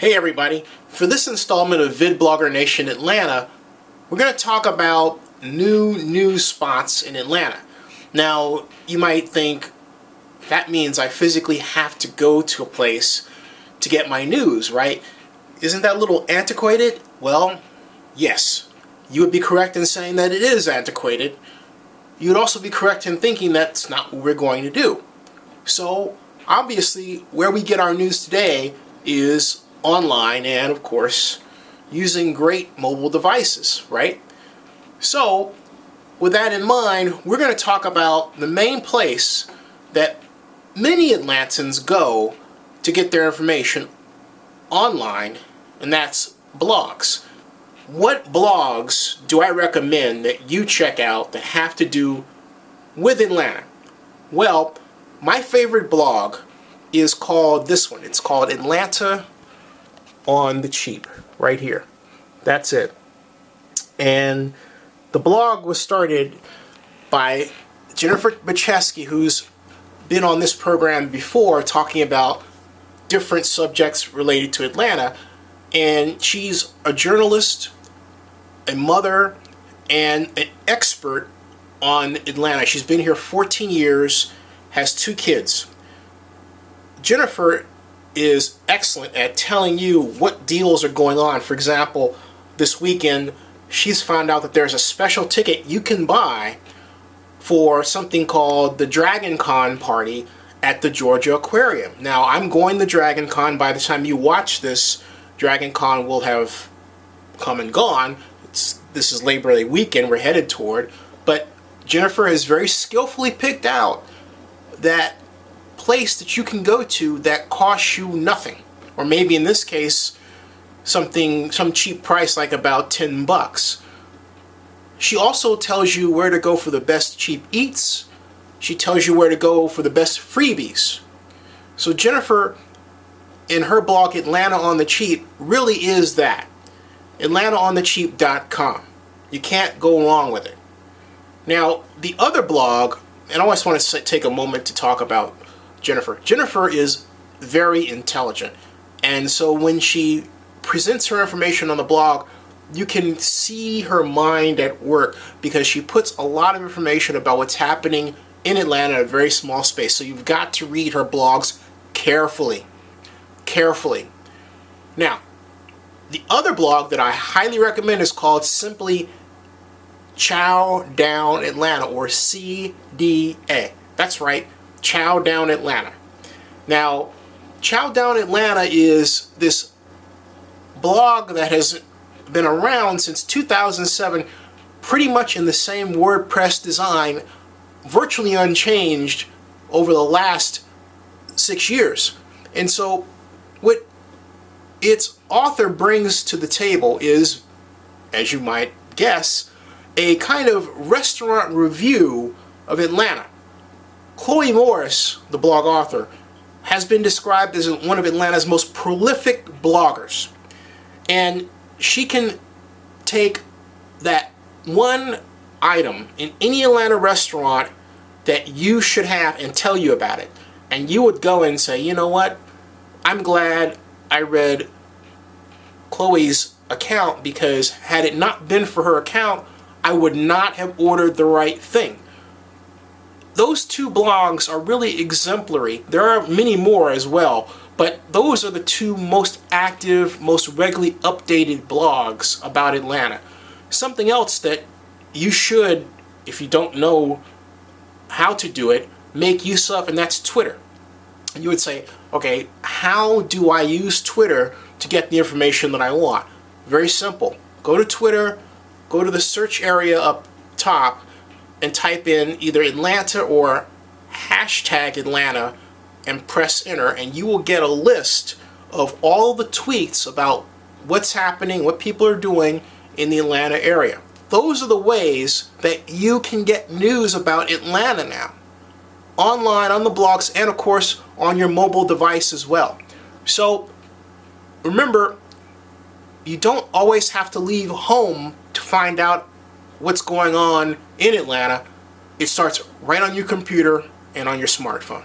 Hey everybody, for this installment of VidBlogger Nation Atlanta, we're going to talk about new news spots in Atlanta. Now, you might think that means I physically have to go to a place to get my news, right? Isn't that a little antiquated? Well, yes. You would be correct in saying that it is antiquated. You would also be correct in thinking that's not what we're going to do. So, obviously, where we get our news today is online and, of course, using great mobile devices, right? So, with that in mind, we're going to talk about the main place that many Atlantans go to get their information online, and that's blogs. What blogs do I recommend that you check out that have to do with Atlanta? Well, my favorite blog is called this one. It's called Atlanta on the Cheap, right here. That's it. And the blog was started by Jennifer Bacheski, who's been on this program before talking about different subjects related to Atlanta. And she's a journalist, a mother, and an expert on Atlanta. She's been here 14 years, has 2 kids. Jennifer is excellent at telling you what deals are going on. For example, this weekend, she's found out that there's a special ticket you can buy for something called the Dragon Con party at the Georgia Aquarium. Now, I'm going to Dragon Con. By the time you watch this, Dragon Con will have come and gone. This is Labor Day weekend we're headed toward. But Jennifer has very skillfully picked out that place that you can go to that costs you nothing, or maybe in this case some cheap price like about $10. She also tells you where to go for the best cheap eats. She tells you where to go for the best freebies. So Jennifer, in her blog Atlanta on the Cheap, really is that. AtlantaOnTheCheap.com. You can't go wrong with it. Now, the other blog, and I always want to take a moment to talk about Jennifer. Jennifer is very intelligent, and so when she presents her information on the blog, you can see her mind at work because she puts a lot of information about what's happening in Atlanta in a very small space. So you've got to read her blogs carefully. Now, the other blog that I highly recommend is called simply Chow Down Atlanta, or CDA. That's right, Chow Down Atlanta. Now, Chow Down Atlanta is this blog that has been around since 2007, pretty much in the same WordPress design, virtually unchanged over the last 6 years. And so what its author brings to the table is, as you might guess, a kind of restaurant review of Atlanta. Chloe Morris, the blog author, has been described as one of Atlanta's most prolific bloggers. And she can take that one item in any Atlanta restaurant that you should have and tell you about it. And you would go and say, you know what? I'm glad I read Chloe's account, because had it not been for her account, I would not have ordered the right thing. Those 2 blogs are really exemplary. There are many more as well, but those are the 2 most active, most regularly updated blogs about Atlanta. Something else that you should, if you don't know how to do it, make use of, and that's Twitter. And you would say, okay, how do I use Twitter to get the information that I want? Very simple. Go to Twitter, go to the search area up top, and type in either Atlanta or hashtag Atlanta and press enter, and you will get a list of all the tweets about what's happening, what people are doing in the Atlanta area. Those are the ways that you can get news about Atlanta now. Online, on the blogs, and of course on your mobile device as well. So remember, you don't always have to leave home to find out what's going on in Atlanta. It starts right on your computer and on your smartphone.